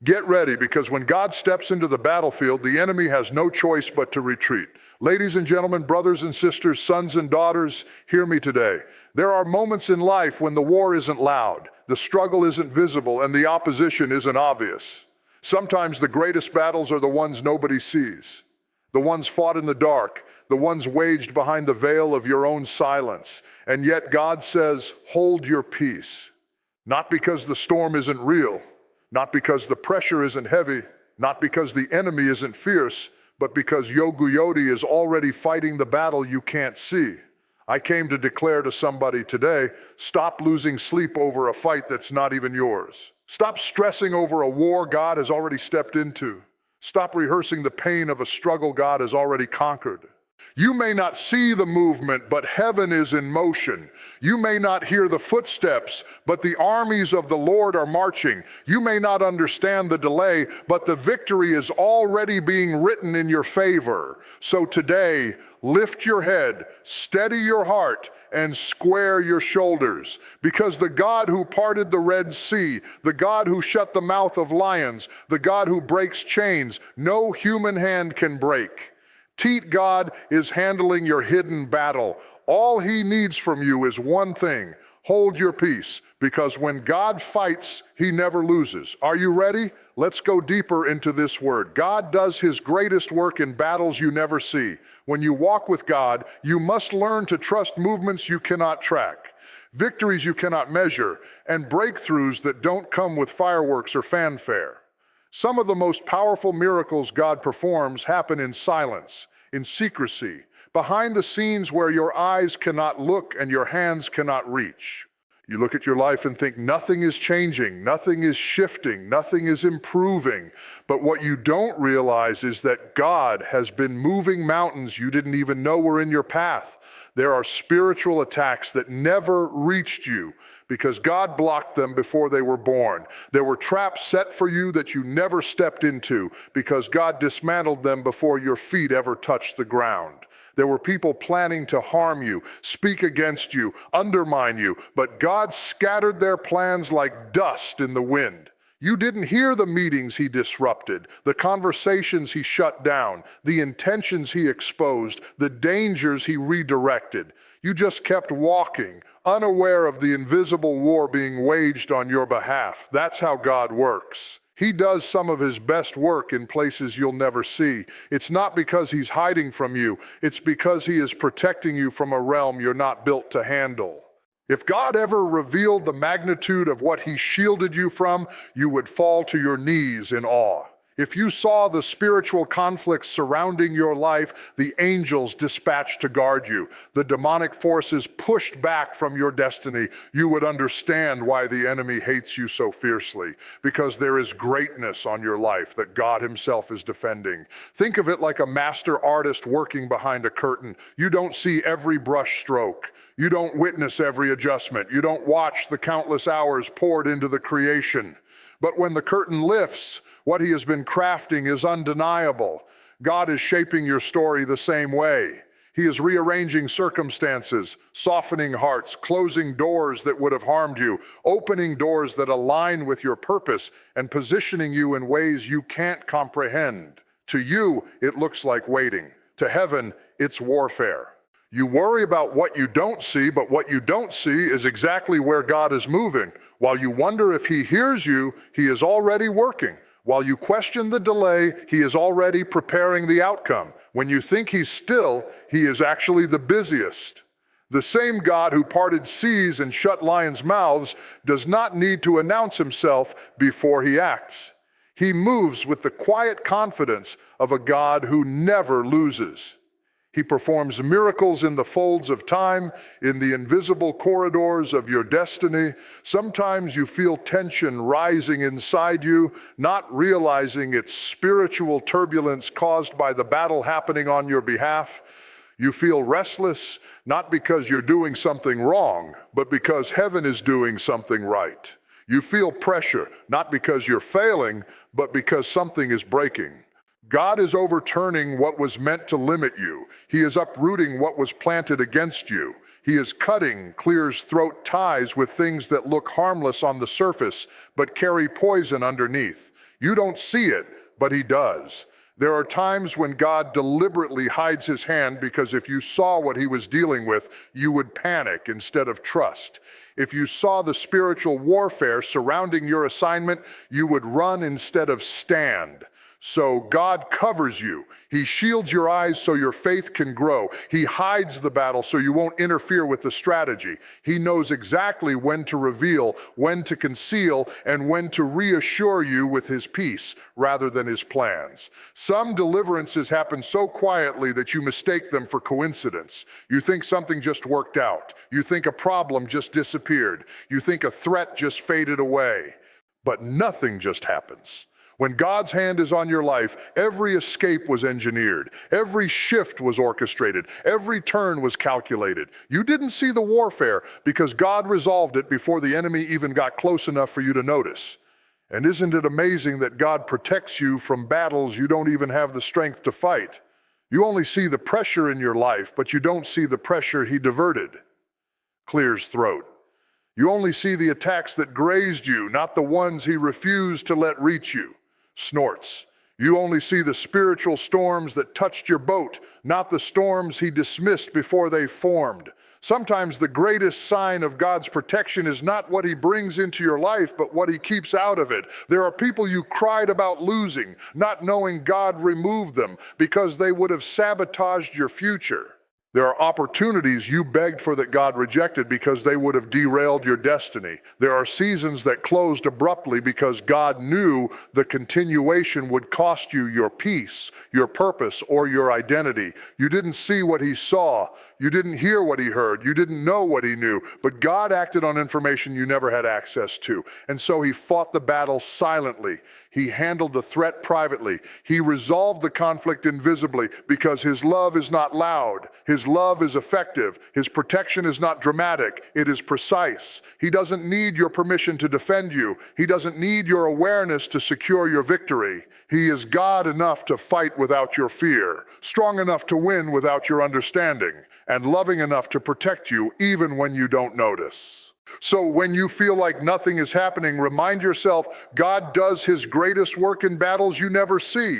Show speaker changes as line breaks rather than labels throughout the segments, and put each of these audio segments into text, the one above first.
Get ready, because when God steps into the battlefield, the enemy has no choice but to retreat. Ladies and gentlemen, brothers and sisters, sons and daughters, hear me today. There are moments in life when the war isn't loud, the struggle isn't visible, and the opposition isn't obvious. Sometimes the greatest battles are the ones nobody sees, the ones fought in the dark, the ones waged behind the veil of your own silence. And yet God says, hold your peace. Not because the storm isn't real, not because the pressure isn't heavy, not because the enemy isn't fierce, but because Yoguyoti is already fighting the battle you can't see. I came to declare to somebody today, stop losing sleep over a fight that's not even yours. Stop stressing over a war God has already stepped into. Stop rehearsing the pain of a struggle God has already conquered. You may not see the movement, but heaven is in motion. You may not hear the footsteps, but the armies of the Lord are marching. You may not understand the delay, but the victory is already being written in your favor. So today, lift your head, steady your heart, and square your shoulders. Because the God who parted the Red Sea, the God who shut the mouth of lions, the God who breaks chains, no human hand can break. Teat God is handling your hidden battle. All he needs from you is one thing: hold your peace, because when God fights, he never loses. Are you ready? Let's go deeper into this word. God does his greatest work in battles you never see. When you walk with God, you must learn to trust movements you cannot track, victories you cannot measure, and breakthroughs that don't come with fireworks or fanfare. Some of the most powerful miracles God performs happen in silence, in secrecy, behind the scenes where your eyes cannot look and your hands cannot reach. You look at your life and think nothing is changing, nothing is shifting, nothing is improving. But what you don't realize is that God has been moving mountains you didn't even know were in your path. There are spiritual attacks that never reached you because God blocked them before they were born. There were traps set for you that you never stepped into because God dismantled them before your feet ever touched the ground. There were people planning to harm you, speak against you, undermine you, but God scattered their plans like dust in the wind. You didn't hear the meetings he disrupted, the conversations he shut down, the intentions he exposed, the dangers he redirected. You just kept walking, unaware of the invisible war being waged on your behalf. That's how God works. He does some of his best work in places you'll never see. It's not because he's hiding from you. It's because he is protecting you from a realm you're not built to handle. If God ever revealed the magnitude of what he shielded you from, you would fall to your knees in awe. If you saw the spiritual conflicts surrounding your life, the angels dispatched to guard you, the demonic forces pushed back from your destiny, you would understand why the enemy hates you so fiercely, because there is greatness on your life that God himself is defending. Think of it like a master artist working behind a curtain. You don't see every brush stroke. You don't witness every adjustment. You don't watch the countless hours poured into the creation. But when the curtain lifts, what he has been crafting is undeniable. God is shaping your story the same way. He is rearranging circumstances, softening hearts, closing doors that would have harmed you, opening doors that align with your purpose, and positioning you in ways you can't comprehend. To you, it looks like waiting. To heaven, it's warfare. You worry about what you don't see, but what you don't see is exactly where God is moving. While you wonder if he hears you, he is already working. While you question the delay, he is already preparing the outcome. When you think he's still, he is actually the busiest. The same God who parted seas and shut lions' mouths does not need to announce himself before he acts. He moves with the quiet confidence of a God who never loses. He performs miracles in the folds of time, in the invisible corridors of your destiny. Sometimes you feel tension rising inside you, not realizing it's spiritual turbulence caused by the battle happening on your behalf. You feel restless, not because you're doing something wrong, but because heaven is doing something right. You feel pressure, not because you're failing, but because something is breaking. God is overturning what was meant to limit you. He is uprooting what was planted against you. He is cutting, clears throat ties with things that look harmless on the surface, but carry poison underneath. You don't see it, but he does. There are times when God deliberately hides his hand because if you saw what he was dealing with, you would panic instead of trust. If you saw the spiritual warfare surrounding your assignment, you would run instead of stand. So God covers you. He shields your eyes so your faith can grow. He hides the battle so you won't interfere with the strategy. He knows exactly when to reveal, when to conceal, and when to reassure you with his peace rather than his plans. Some deliverances happen so quietly that you mistake them for coincidence. You think something just worked out. You think a problem just disappeared. You think a threat just faded away. But nothing just happens. When God's hand is on your life, every escape was engineered, every shift was orchestrated, every turn was calculated. You didn't see the warfare because God resolved it before the enemy even got close enough for you to notice. And isn't it amazing that God protects you from battles you don't even have the strength to fight? You only see the pressure in your life, but you don't see the pressure he diverted. Clears throat. You only see the attacks that grazed you, not the ones he refused to let reach you. Snorts. You only see the spiritual storms that touched your boat, not the storms he dismissed before they formed. Sometimes the greatest sign of God's protection is not what he brings into your life, but what he keeps out of it. There are people you cried about losing, not knowing God removed them because they would have sabotaged your future. There are opportunities you begged for that God rejected because they would have derailed your destiny. There are seasons that closed abruptly because God knew the continuation would cost you your peace, your purpose, or your identity. You didn't see what he saw. You didn't hear what he heard. You didn't know what he knew. But God acted on information you never had access to. And so he fought the battle silently. He handled the threat privately. He resolved the conflict invisibly because his love is not loud. His love is effective. His protection is not dramatic. It is precise. He doesn't need your permission to defend you. He doesn't need your awareness to secure your victory. He is God enough to fight without your fear, strong enough to win without your understanding, and loving enough to protect you even when you don't notice. So when you feel like nothing is happening, remind yourself God does his greatest work in battles you never see.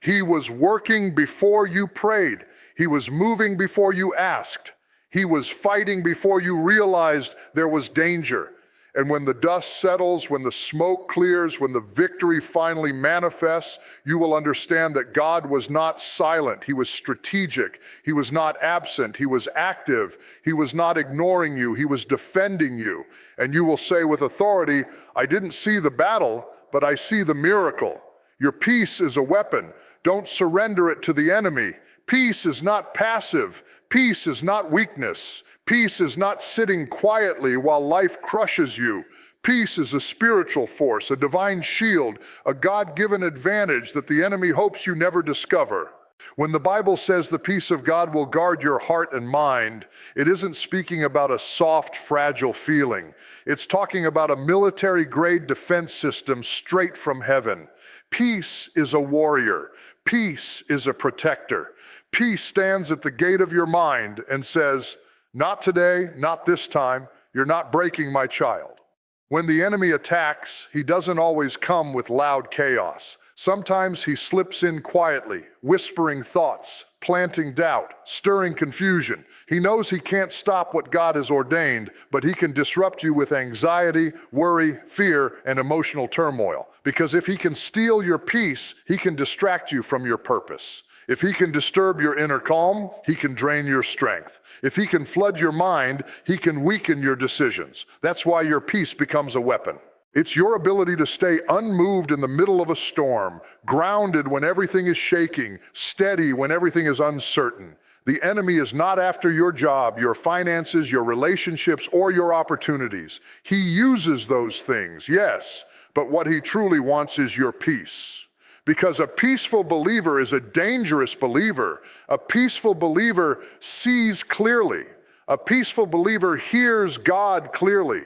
He was working before you prayed. He was moving before you asked. He was fighting before you realized there was danger. And when the dust settles, when the smoke clears, when the victory finally manifests, you will understand that God was not silent. He was strategic. He was not absent. He was active. He was not ignoring you. He was defending you. And you will say with authority, I didn't see the battle, but I see the miracle. Your peace is a weapon. Don't surrender it to the enemy. Peace is not passive. Peace is not weakness. Peace is not sitting quietly while life crushes you. Peace is a spiritual force, a divine shield, a God-given advantage that the enemy hopes you never discover. When the Bible says the peace of God will guard your heart and mind, it isn't speaking about a soft, fragile feeling. It's talking about a military-grade defense system straight from heaven. Peace is a warrior. Peace is a protector. Peace stands at the gate of your mind and says, not today, not this time. You're not breaking my child. When the enemy attacks, he doesn't always come with loud chaos. Sometimes he slips in quietly, whispering thoughts, planting doubt, stirring confusion. He knows he can't stop what God has ordained, but he can disrupt you with anxiety, worry, fear, and emotional turmoil. Because if he can steal your peace, he can distract you from your purpose. If he can disturb your inner calm, he can drain your strength. If he can flood your mind, he can weaken your decisions. That's why your peace becomes a weapon. It's your ability to stay unmoved in the middle of a storm, grounded when everything is shaking, steady when everything is uncertain. The enemy is not after your job, your finances, your relationships, or your opportunities. He uses those things, yes, but what he truly wants is your peace. Because a peaceful believer is a dangerous believer. A peaceful believer sees clearly. A peaceful believer hears God clearly.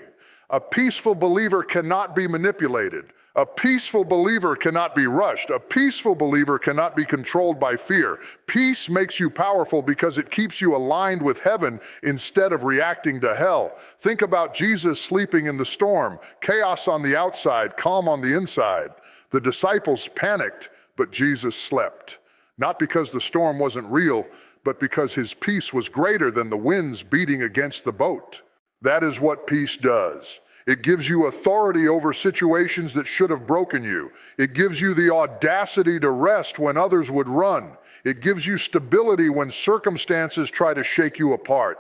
A peaceful believer cannot be manipulated. A peaceful believer cannot be rushed. A peaceful believer cannot be controlled by fear. Peace makes you powerful because it keeps you aligned with heaven instead of reacting to hell. Think about Jesus sleeping in the storm. Chaos on the outside, calm on the inside. The disciples panicked, but Jesus slept. Not because the storm wasn't real, but because his peace was greater than the winds beating against the boat. That is what peace does. It gives you authority over situations that should have broken you. It gives you the audacity to rest when others would run. It gives you stability when circumstances try to shake you apart.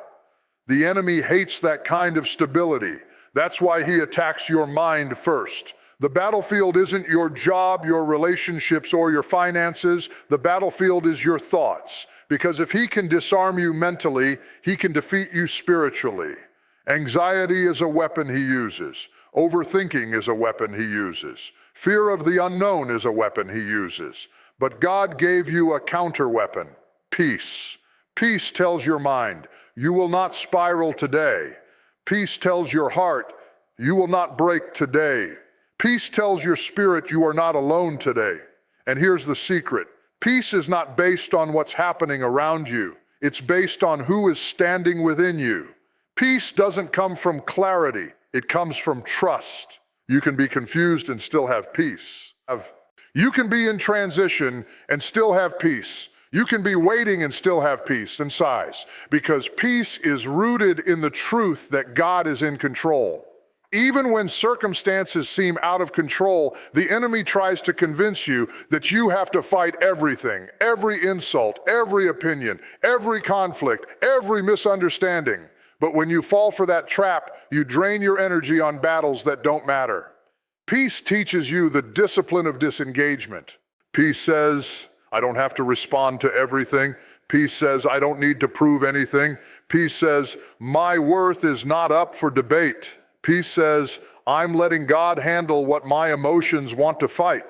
The enemy hates that kind of stability. That's why he attacks your mind first. The battlefield isn't your job, your relationships, or your finances. The battlefield is your thoughts. Because if he can disarm you mentally, he can defeat you spiritually. Anxiety is a weapon he uses. Overthinking is a weapon he uses. Fear of the unknown is a weapon he uses. But God gave you a counter weapon, peace. Peace tells your mind, you will not spiral today. Peace tells your heart, you will not break today. Peace tells your spirit you are not alone today. And here's the secret. Peace is not based on what's happening around you. It's based on who is standing within you. Peace doesn't come from clarity. It comes from trust. You can be confused and still have peace. You can be in transition and still have peace. You can be waiting and still have peace and sighs, because peace is rooted in the truth that God is in control. Even when circumstances seem out of control, the enemy tries to convince you that you have to fight everything, every insult, every opinion, every conflict, every misunderstanding. But when you fall for that trap, you drain your energy on battles that don't matter. Peace teaches you the discipline of disengagement. Peace says, I don't have to respond to everything. Peace says, I don't need to prove anything. Peace says, my worth is not up for debate. Peace says, I'm letting God handle what my emotions want to fight.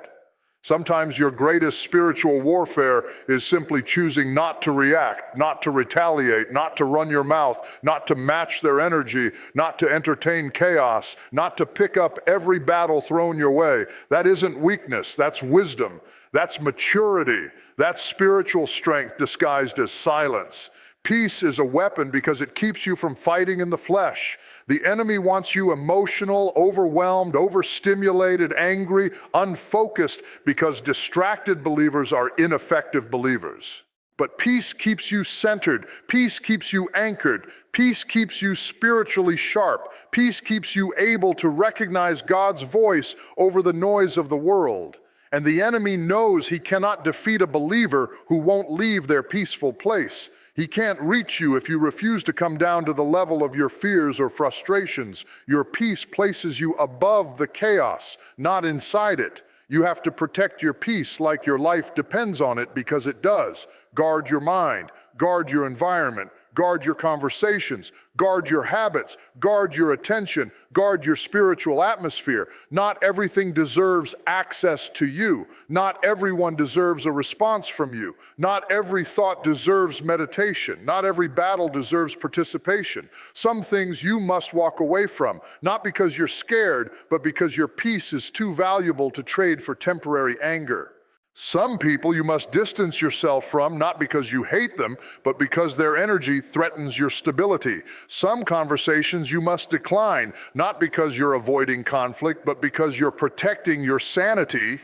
Sometimes your greatest spiritual warfare is simply choosing not to react, not to retaliate, not to run your mouth, not to match their energy, not to entertain chaos, not to pick up every battle thrown your way. That isn't weakness, that's wisdom. That's maturity. That's spiritual strength disguised as silence. Peace is a weapon because it keeps you from fighting in the flesh. The enemy wants you emotional, overwhelmed, overstimulated, angry, unfocused, because distracted believers are ineffective believers. But peace keeps you centered. Peace keeps you anchored. Peace keeps you spiritually sharp. Peace keeps you able to recognize God's voice over the noise of the world. And the enemy knows he cannot defeat a believer who won't leave their peaceful place. He can't reach you if you refuse to come down to the level of your fears or frustrations. Your peace places you above the chaos, not inside it. You have to protect your peace like your life depends on it, because it does. Guard your mind, guard your environment, guard your conversations, guard your habits, guard your attention, guard your spiritual atmosphere. Not everything deserves access to you. Not everyone deserves a response from you. Not every thought deserves meditation. Not every battle deserves participation. Some things you must walk away from, not because you're scared, but because your peace is too valuable to trade for temporary anger. Some people you must distance yourself from, not because you hate them, but because their energy threatens your stability. Some conversations you must decline, not because you're avoiding conflict, but because you're protecting your sanity.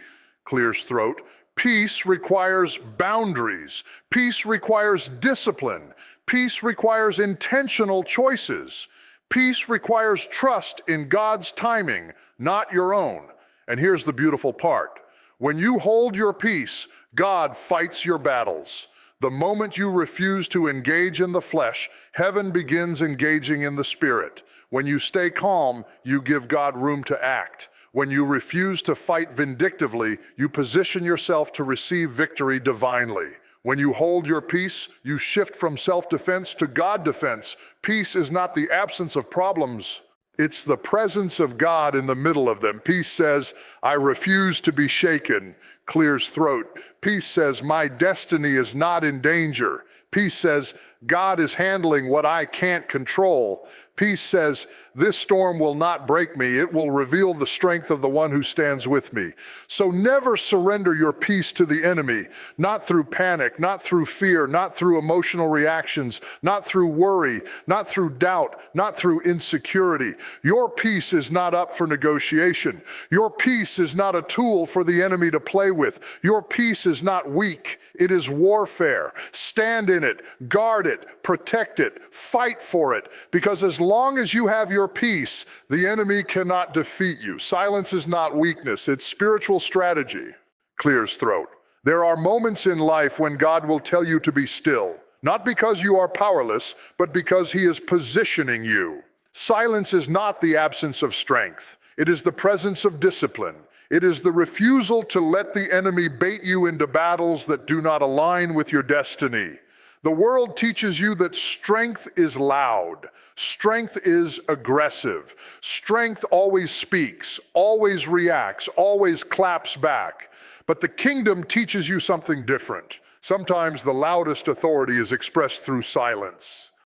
Clears throat. Peace requires boundaries. Peace requires discipline. Peace requires intentional choices. Peace requires trust in God's timing, not your own. And here's the beautiful part. When you hold your peace, God fights your battles. The moment you refuse to engage in the flesh, heaven begins engaging in the spirit. When you stay calm, you give God room to act. When you refuse to fight vindictively, you position yourself to receive victory divinely. When you hold your peace, you shift from self-defense to God defense. Peace is not the absence of problems. It's the presence of God in the middle of them. Peace says, I refuse to be shaken. Clears throat. Peace says, my destiny is not in danger. Peace says, God is handling what I can't control. Peace says, this storm will not break me. It will reveal the strength of the one who stands with me. So never surrender your peace to the enemy, not through panic, not through fear, not through emotional reactions, not through worry, not through doubt, not through insecurity. Your peace is not up for negotiation. Your peace is not a tool for the enemy to play with. Your peace is not weak. It is warfare. Stand in it, guard it, protect it, fight for it, because as long as you have your peace, the enemy cannot defeat you. Silence is not weakness, it's spiritual strategy. Clears throat. There are moments in life when God will tell you to be still, not because you are powerless, but because He is positioning you. Silence is not the absence of strength. It is the presence of discipline. It is the refusal to let the enemy bait you into battles that do not align with your destiny. The world teaches you that strength is loud. Strength is aggressive. Strength always speaks, always reacts, always claps back. But the kingdom teaches you something different. Sometimes the loudest authority is expressed through silence.